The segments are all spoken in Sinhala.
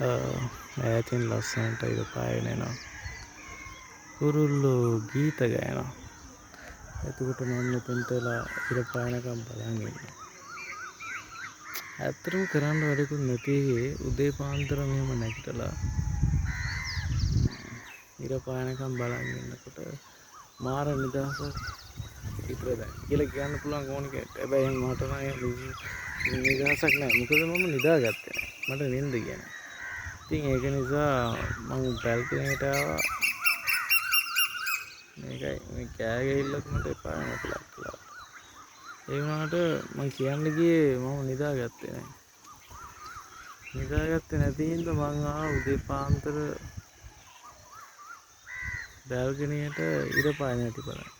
ඈතින් ලස්සනට ඉර පායන යනවා. කුරුල්ලෝ ගීත ගයනවා. එතකොට මම මෙතනට වෙලා ඉර පායනකම් බලන් ඉන්නවා. ඇත්තටම කරන්න වැඩකුත් නැති උදේ පාන්දර මෙහෙම නැගිටලා ඉර පායනකම් බලන් ඉන්නකොට මාර නිදහසක් විතර දැන් කියලා කියන්න පුළුවන් ඕන කෙනෙක්. හැබැයි මට නම් නිදහසක් නැහැ. මොකද මම නිදාගත්තේ නැහැ. මට නිින්ද ගියා නැහැ. ඉතින් ඒක නිසා මම බැල්කනියට ආවා. මේකයි මේ කෑ ගහILLත් මට එපා වෙනවා කියලා. ඒ වුණාට මම කියන්න ගියේ මම නිදාගත්තේ නැහැ. නිදාගත්තේ නැති හින්දා මං ආවා උදේ පාන්දර බැල්කනියට ඉර පායන හැටි බලන්න.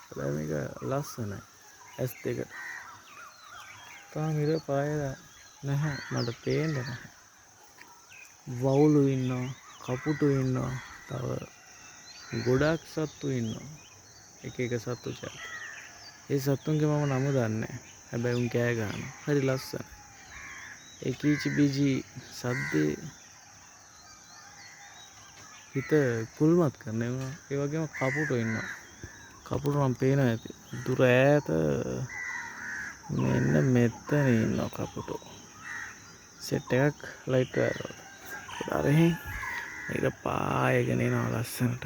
හැබැයි මේක ලස්සනයි. S2. තාම ඉර පායලා නැහැ. මට පේන්නේ නැහැ. වවුලු ඉන්නවා, කපුටු ඉන්නවා, තව ගොඩක් සත්තු ඉන්නවා. එක එක සත්තු જાති. ඒ සත්තුන්ගේ මම නම දන්නේ නැහැ. හැබැයි උන් කෑ ගහනවා. හරි ලස්සනයි. ඒ කීචි බීජි සද්දේ හිත කුල්මත් කරන ඒවා. ඒ වගේම කපුටු ඉන්නවා. කපුටු නම් පේනවා ඇති. දුර ඈත මෙන්න මෙතන ඉන්නවා කපුටු. සෙට් එකක් ලයිට් වයර් අර එහෙන් ඒක පායගෙන එනවා ලස්සනට.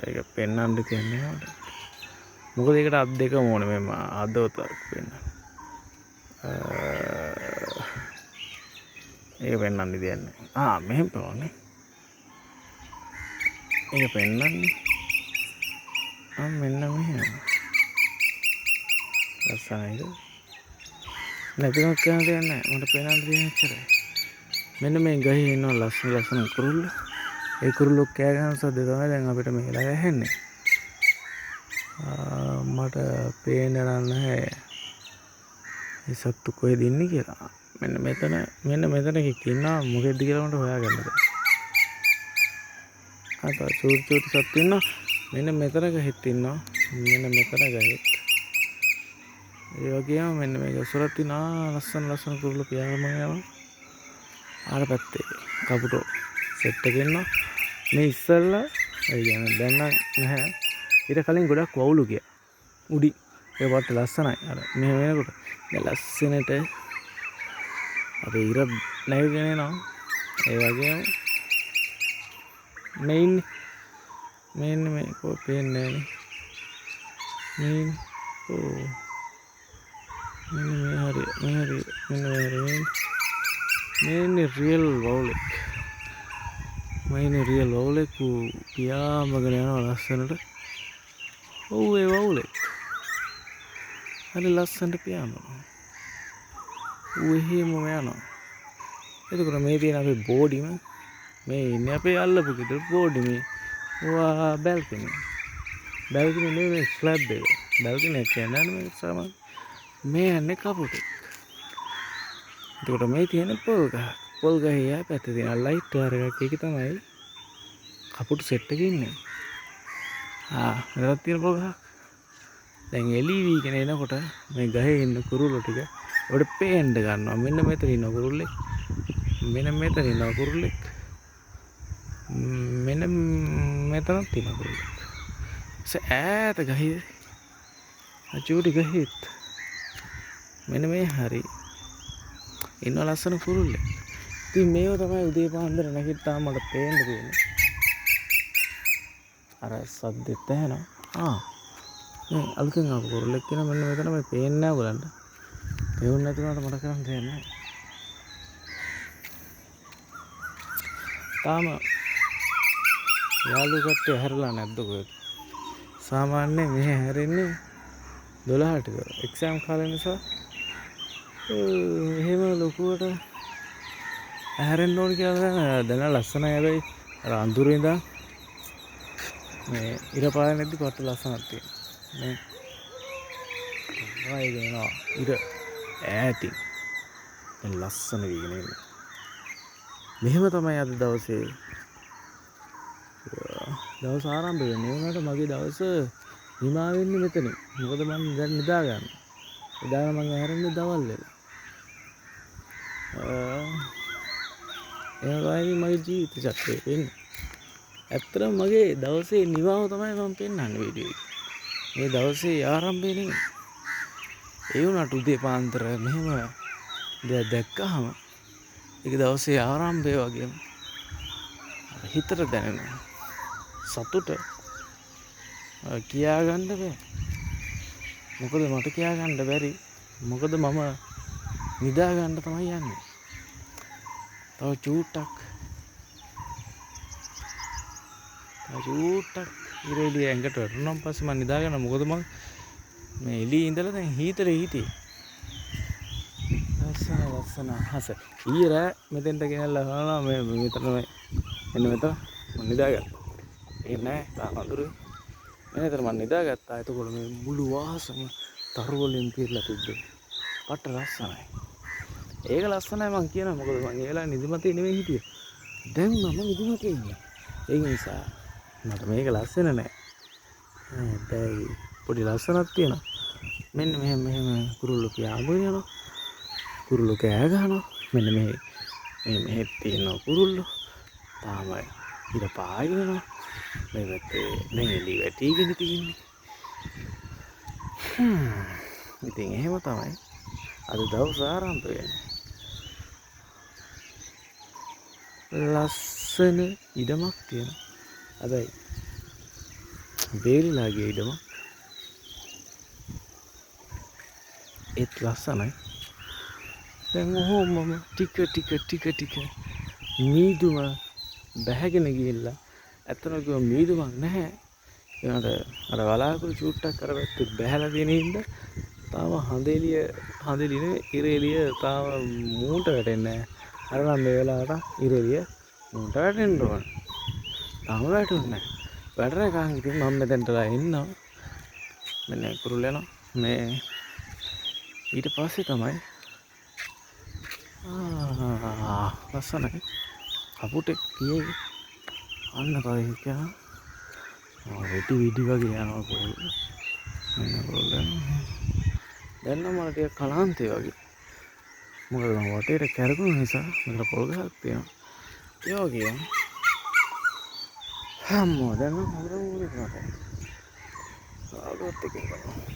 ඒක පෙන්වන්න කියන්නේ නේද? මොකද ඒකට අත් දෙකම ඕනේ මම අදවතක් වෙන්න. ඒක පෙන්වන්න දෙන්නේ. මෙහෙම බලන්න. ඒක පෙන්වන්නේ. මෙන්න මෙහෙම. ලස්සනයිද? නැතිවක් කියන්න දෙයක් නැහැ. මට පෙන්වන්න දෙයක් ඉච්චරයි. මෙන්න මේ ගහේ ඉන්න ලස්සන කුරුල්ලෝ. ඒ කුරුල්ලෝ කෑ ගහන සද්ද තමයි දැන් අපිට මෙහෙලා ඇහෙන්නේ. මට පේන්නේ නැහැ මේ සත්තු කොහෙද ඉන්නේ කියලා. මෙන්න මෙතන එකක් ඉන්නවා. මොකෙද්ද කියලා මට හොයාගන්න බැහැ. අත චූටි සත්තු ඉන්නවා. මෙන්න මෙතන ගහෙත් ඉන්නවා. මෙන්න මෙතන ගහෙත්. ඒ වගේම මෙන්න මේ ගසුරත් ඉන්නවා. ලස්සන කුරුල්ලෝ පියාඹන යනවා. ආර පැත්තේ කපුටෝ සෙට් එකක් ඉන්නවා. මේ ඉස්සල්ලා ඒ කියන්නේ දැන් නැහැ. ඊට කලින් ගොඩක් වවුලු ගියා. උඩින් ඒ වට ලස්සනයි. අර මෙහෙම වෙනකොට මේ ලස්සනට අර ඉර නැගගෙන එනවා. ඒ වගේම මෙන්න මේ කො පේන්නේ නැහැ. මෙන්න රියල් වවුලෙක්. රියල් වවුලෙක් පියාඹගෙන යනවා ලස්සනට. ඔව් ඒ වවුලෙක්. හරි ලස්සනට පියාඹනවා. එහෙම යනවා. එතකොට මේ තියෙන අපේ බෝඩිම මේ ඉන්නේ අපේ අල්ලපු ගෙදර බෝඩි මේ. බැල්කනි. බැල්කනි නෙවෙයි ස්ලැබ් එක. බැල්කනි කියන්නේ මේ සාමාන්‍ය මේ යන්නේ කපුටෙක්. එතකොට මේ තියෙන පොල් ගහ. පොල් ගහේ යා පැත්තේ තියෙන ලයිට් වයර් එකක්. ඒක තමයි කපුටු සෙට් එකේ ඉන්නේ. මෙතනක් තියෙන පොල් ගහ. දැන් එළිවිගෙන එනකොට මේ ගහේ ඉන්න කුරුල්ලෝ ටික ඔබට පේන්න ගන්නවා. මෙන්න මෙතන ඉන්න කුරුල්ලෙක්. මෙන්න මෙතන ඉන්න කුරුල්ලෙක්. මෙන්න මෙතනත් ඉන්න කුරුල්ලෙක්. ඈත ගහේ චූටි ගහෙත් මෙන්න මේ හරි ඉන්න ලස්සන කුරුල්ලෙක්. ඉතින් මේව තමයි උදේ පාන්දර නැගිට්ටාම මට පේන්න තියෙන්නේ. අර සද්දෙත් ඇහෙනවා. මේ අලුතෙන් ආපු කුරුල්ලෙක් කියන මෙන්න මෙතන මේ පේන්නේ නැහැ ඔයගලන්ට. පේන්නේ නැති වුණාට මට කරන්න දෙයක් නැහැ. තාම යාළුවෝ කට්ටිය හැරලා නැද්ද කොහෙද? සාමාන්‍යයෙන් මෙහෙ හැරෙන්නේ 12ට විතර. එක්සෑම් කාලේ නිසා එහෙම ලොකුවට හැරෙන්න ඕන කියලා දැන ලස්සනයි. හැබැයි අර අඳුරේ ඉඳන් මේ ඉර පායන නැද්දි කොට ලස්සනක් තියෙනවා. මේ වයිගෙනවා ඉර ඈතින් ලස්සන වීගෙන ඉන්නේ. මෙහෙම තමයි අද දවසේ දවස් ආරම්භ වෙන්නේ. ඒ වුණාට මගේ දවස හිමා වෙන්නේ මෙතනින්. මොකද මම දැන් නිදා ගන්න. එදාම මම හැරෙන්නේ දවල් වෙලා. එහෙම තමයි මගේ ජීවිත චක්‍රය වෙන්නේ. ඇත්තටම මගේ දවසේ නිවාව තමයි මම පෙන්වන්නේ වීඩියෝ එකේ. මේ දවසේ ආරම්භය නෙමෙයි. ඒ වුණාට උදේ පාන්දර මෙහෙම දෙයක් දැක්කහම ඒක දවසේ ආරම්භය වගේම හිතට දැනෙන සතුට කියා ගන්න බෑ. මොකද මට කියා ගන්න බැරි. මොකද මම නිදා ගන්න තමයි යන්නේ. තව චූට්ටක් ඉරෙලිය ඇඟට වැටුණාන් පස්සේ මම නිදා ගන්න. මොකද මම මේ එළියේ ඉඳලා දැන් හීතරේ හිටියේ. ලස්සන අහස. ඊයේ රෑ මෙතෙන්ට ගෙනල්ලා හොයනවා මේ මෙතන මෙන්න මෙතන මම නිදාගත්තා. ඒ නෑ තාම අඳුරේ. මෙතන මම නිදාගත්තා. එතකොට මේ මුළු වාසම තරු වලින් පිරලා තිබ්බේ. පට ලස්සනයි. ඒක ලස්සනයි මං කියනවා. මොකද මං ඒ වෙලාවේ නිදිමතේ නෙමෙයි හිටියේ. දැන් මම නිදිමතේ ඉන්නේ. ඒක නිසා මට මේක ලස්සන නෑ. හැබැයි පොඩි ලස්සනක් තියෙනවා. මෙන්න මෙහෙම කුරුල්ලෝ පියාඹු වෙනවා. කුරුල්ලෝ කෑ ගහනවා. මෙන්න මෙහෙ තියෙන කුරුල්ලෝ තාම ඉර පායනවා. මේ පැත්තේ දැන් එළි වැටිගෙන තියෙන්නේ. ඉතින් එහෙම තමයි අද දවස ආරම්භ වෙන්නේ. ලස්සන ඉඩමක් තියෙනවා. හැබැයි බේරිලා ගිය ඉඩමක්. ඒත් ලස්සනයි. දැන් ඔහොමම ටික මීදුම බැහැගෙන ගිහිල්ලා ඇත්තටම කිව්ව මීදුමක් නැහැ. ඒනට අර වලාකුළු චූට්ටක් අර පැත්තේ බැහැලා තියෙන හින්දා තාම හඳෙලිය නෙවෙයි ඉර එළිය තාම මූට වැටෙන්නේ නැහැ. අර නම් මේ වෙලාවට ඉර එළිය මූට වැටෙන්න ඕන. තාම වැටුන්නේ නැහැ. වැටෙන එකන් ඉතින් මම මෙතෙන්ටලා එන්නවා. මෙන්න කුරුල්ල යනවා. මේ ඊට පස්සේ තමයි ලස්සනයි. කපුටෙක් කියේ අන්න කයි කියනවා. වෙටි විඩි වගේ යනවා කොහොමද? මෙන්න කොල්ල. දැන් නම් මට ටික කලාන්තේ වගේ. මොකද මම වටේට කැරකුණු නිසා මෙතන පොල් ගහක් තියෙනවා. ඒ වගේ. හම්මෝ දැන් නම් හොරම උරේ මට. ආගොත් එකේ කරනවා.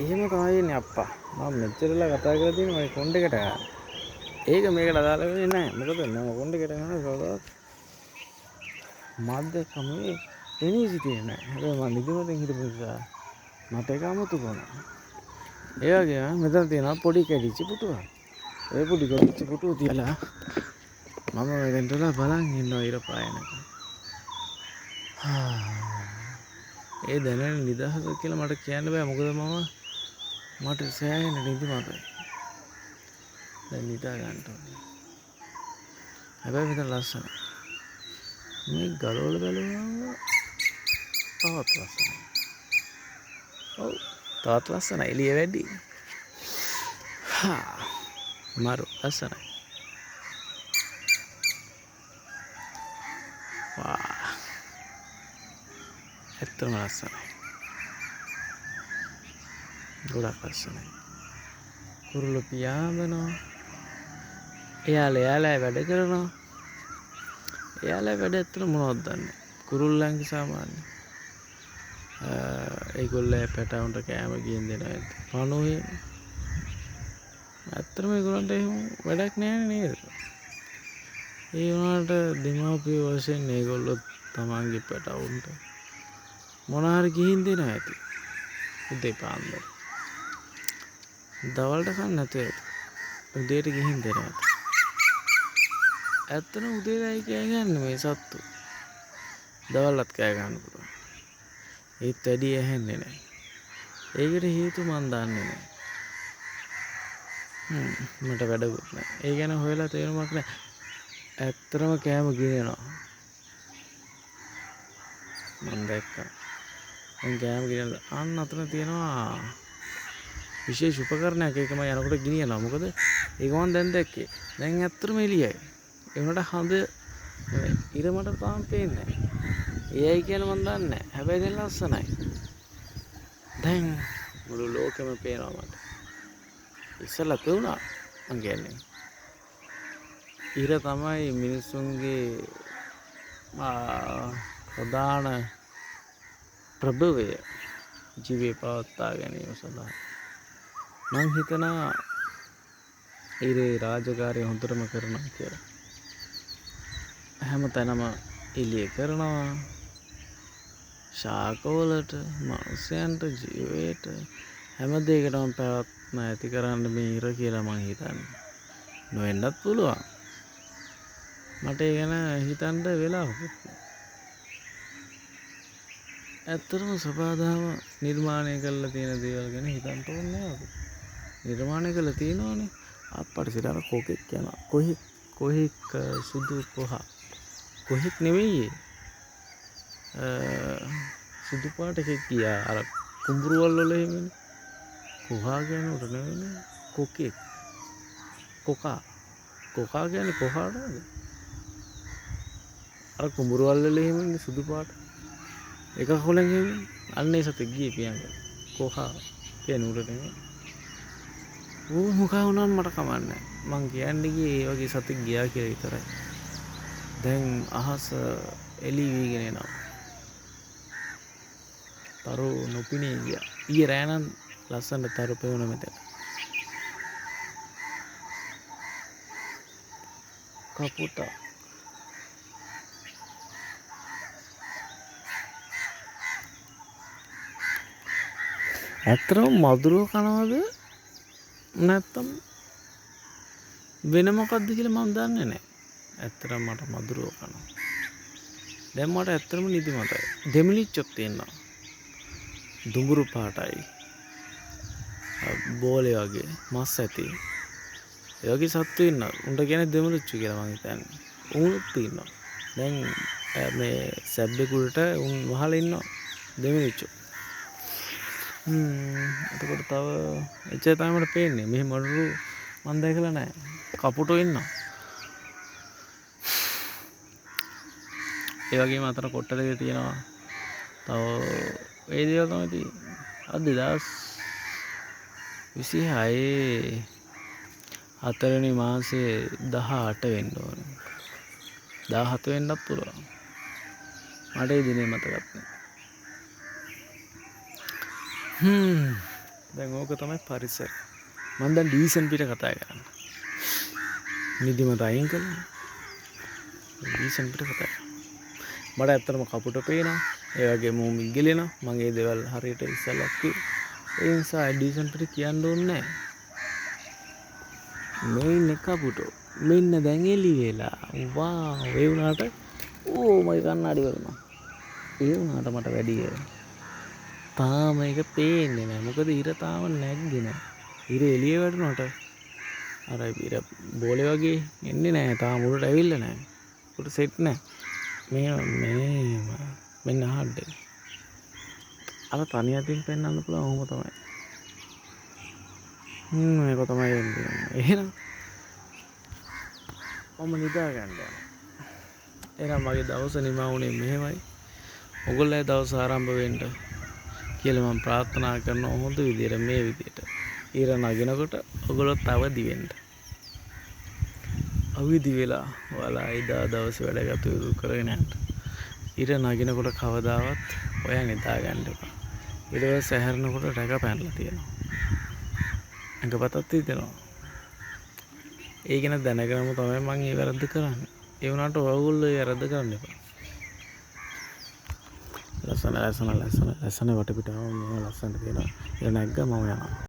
එහෙම තමයි අප්පා. මම මෙච්චරලා කතා කරලා තියෙන මගේ කොණ්ඩේකට ගන්න. ඒක මේකට අදාළ වෙන්නේ නැහැ. මොකද මම කොණ්ඩේකට ගන්න කවදාවත් මද්දකමේ එනී සිටියේ නැහැ. හැබැයි මම නිදිමතෙන් හිටපු නිසා මට ඒක අමුතු වුණා. ඒ වගේම මෙතන තියෙනවා පොඩි කැඩිච්ච පුටුවක්. ඒ පොඩි කැඩිච්ච පුටුව තියලා මම මෙතනට බලන් ඉන්නවා ඉර පායනක. ඒ දැනෙන නිදහස කියලා මට කියන්න බෑ. මොකද මට සෑහෙන නිදිමතයි. දැන් නිදා ගන්න ඕනේ. හැබැයි මෙතන ලස්සනයි. මේ ගලවල බැලුවම තවත් ලස්සනයි. ඔව් තවත් ලස්සනයි. එළිය වැඩි. මාරු ලස්සනයි. වා ඇත්තම ලස්සනයි. ගොඩක් ලස්සනයි. කුරුල්ලෝ පියාඹනවා. එයාලා වැඩ කරනවා. එයාලා වැඩ ඇත්තට මොනවද දන්නේ? කුරුල්ලන්ගේ සාමාන්‍ය. ඒගොල්ලෝ පැටවුන්ට කෑම ගියන් දෙනවා ඇත්ත. පණුවේ. ඇත්තටම ඒගොල්ලන්ට එහෙම වැඩක් නැහැ නේද? ඒ වුණාට දෙමාපිය වශයෙන් ඒගොල්ලෝ තමන්ගේ පැටවුන්ට මොන හරි ගිහින් දෙනවා ඇති. උදේ පාන්දර. දවල්ට කන්න නැතුව ඇති. උදේට ගිහින් දෙනවා ඇති. ඇත්තටම උදේටයි කෑ ගන්න මේ සත්තු. දවල්වත් කෑ ගන්න පුළුවන්. ඒත් වැඩි ඇහෙන්නේ නැහැ. ඒකට හේතු මන් දන්නේ නැහැ. මට වැඩකුත් නැහැ. ඒ ගැන හොයලා තේරුමක් නැහැ. ඇත්තටම කෑම ගිනිනවා. මම දැක්කා. මම කෑම ගිනලා අන්න අතන තියෙනවා විශේෂ උපකරණයක්. ඒක මම යනකොට ගිනියනවා. මොකද ඒක මම දැන් දැක්කේ. දැන් ඇත්තටම එළියයි. ඒ වුණාට හඳ ඉර මට තාම පේන්නේ නැහැ. එයයි කියලා මම දන්නේ නැහැ. හැබැයි දැන් ලස්සනයි. දැන් මුළු ලෝකෙම පේනවා මට. ඉස්සෙල්ලා පෙවුනා මං කියන්නේ. ඉර තමයි මිනිසුන්ගේ ප්‍රධාන ප්‍රභවය ජීවේ පවත්වා ගැනීම සඳහා. මං හිතනවා ඉරේ රාජකාරිය හොඳටම කරනවා කියලා. හැම තැනම එළිය කරනවා. ශාකවලට, මනුස්සයන්ට, ජීවයට හැම දෙයකටම පැවැත්ම ඇති කරන්න මේ ඉර කියලා මං හිතන්නේ. නොවෙන්නත් පුළුවන්. මට ඒ ගැන හිතන්න වෙලාවකුත් නැහැ. ඇත්තටම සබාදාම නිර්මාණය කරලා තියෙන දේවල් ගැන හිතන්න ඕනේ නැහැ. නිර්මාණය කරලා තියෙනවනේ. අප්පට සිරාර කොකෙක් යනවා. කොහෙක් සුදු කොහා. කොහෙක් නෙවෙයි. සුදු පාට එකක් ගියා. අර කුඹුරු වල එහෙමනේ. කොහා කියන්නේ උඩ නෙවෙයි. කොකෙක්. කොකා කියන්නේ කොහාටද? අර කුඹුරු වල එහෙමනේ සුදු පාට. එක කොලෙන් එහෙමනේ. අන්නේ සතෙක් ගියේ පියංග. කොහා කියන්නේ උඩ නෙවෙයි. ඌ මොකා වුණාම මට කමන්නේ. මං කියන්නේ ගියේ ඒ වගේ සතෙක් ගියා කියලා විතරයි. දැන් අහස එළි වීගෙන එනවා. තරු නොපිනී ගියා. ඊයේ රෑ නම් ලස්සනට තරු පෙවුන මෙතන. කපුටා. ඇත්තටම මදුරුව කනවද නැත්තම් වෙන මොකක්ද කියලා මම දන්නේ නැහැ. ඇත්තටම මට මදුරුව කනවා. දැන් මට ඇත්තටම නිදිමතයි. දෙමිනිච්චොක් තියෙනවා. දුඹුරු පාටයි. බෝලේ වගේ මස් ඇති. ඒ වගේ සත්තු ඉන්නවා. උන්ට කියන්නේ දෙමිනිච්චු කියලා මම හිතන්නේ. උන්ත් ඉන්නවා. දැන් මේ සැබ්බෙකුලට උන් වහලා ඉන්නවා. දෙමිනිච්චු. එතකොට තව එච්චර තමයි මට පේන්නේ. මෙහෙ මඩුරු මම දැකලා නැහැ. කපුටෝ ඉන්නවා. ඒ වගේම අතන කොට්ට දෙක තියෙනවා. තව ඒ දේවල් තමයි තියෙන්නේ. අද 2026 හතරවෙනි මාසේ 18 වෙන්න ඕනේ. 17 වෙන්නත් පුළුවන්. මට ඒ දිනේ මතකත් නැහැ. දැන් ඕක තමයි පරිසරය. මම දැන් ඩීසන් පිට කතා කරන්නේ. නිදිමත අයින් කළා. ඩීසන් පිට කතා කරනවා. මට ඇත්තටම කපුට පේනවා. ඒ වගේම මූමි ගිලෙනවා. මම ඒ දේවල් හරියට ඉස්සෙල්ලා කිව්වා. ඒ නිසා ඩීසන් පිට කියන්න ඕනේ නැහැ. මේ ඉන්නේ කපුටෝ. මෙන්න දැන් එළි වෙලා. වාව් ඒ වුණාට මගේ කන්නඩි වලම. ඒ වුණාට මට වැඩි තාම ඒක පේන්නේ නැහැ. මොකද ඉර තාම නැග්ගේ නැහැ. ඉර එළිය වැටුණාට අර ඉර බෝලේ වගේ එන්නේ නැහැ. තාම උඩට ඇවිල්ලා නැහැ. උඩට සෙට් නැහැ. මෙන්න ආඩ. අර තනි අතින් පෙන්වන්න පුළුවන් ඔහොම තමයි. මේක තමයි එන්නේ. එහෙනම් මම නිදා ගන්න යනවා. එහෙනම් මගේ දවස නිමා වුණේ මෙහෙමයි. ඔයගොල්ලෝ දවස ආරම්භ වෙන්න කියලා මම ප්‍රාර්ථනා කරනවා හොඳ විදියට මේ විදියට. ඊර නගිනකොට ඔයගොල්ලෝ අවදි වෙන්න. අවදි වෙලා ඔයාලා එදා දවසේ වැඩ කටයුතු කරගෙන යන්න. ඊර නගිනකොට කවදාවත් ඔයා නිදා ගන්න එපා. ඊට පස්සේ හැරෙනකොට රැක පැනලා තියෙනවා. අඟපතත් තියෙනවා. ඒක න දැනගනම තමයි මම ඒ වැරද්ද කරන්නේ. ඒ වුණාට ඔයගොල්ලෝ ඒ වැරද්ද කරන්න එපා. ලස්සන වටපිටාව මම ලස්සනට තියෙනවා. ඊට නැග්ගා මම යනවා.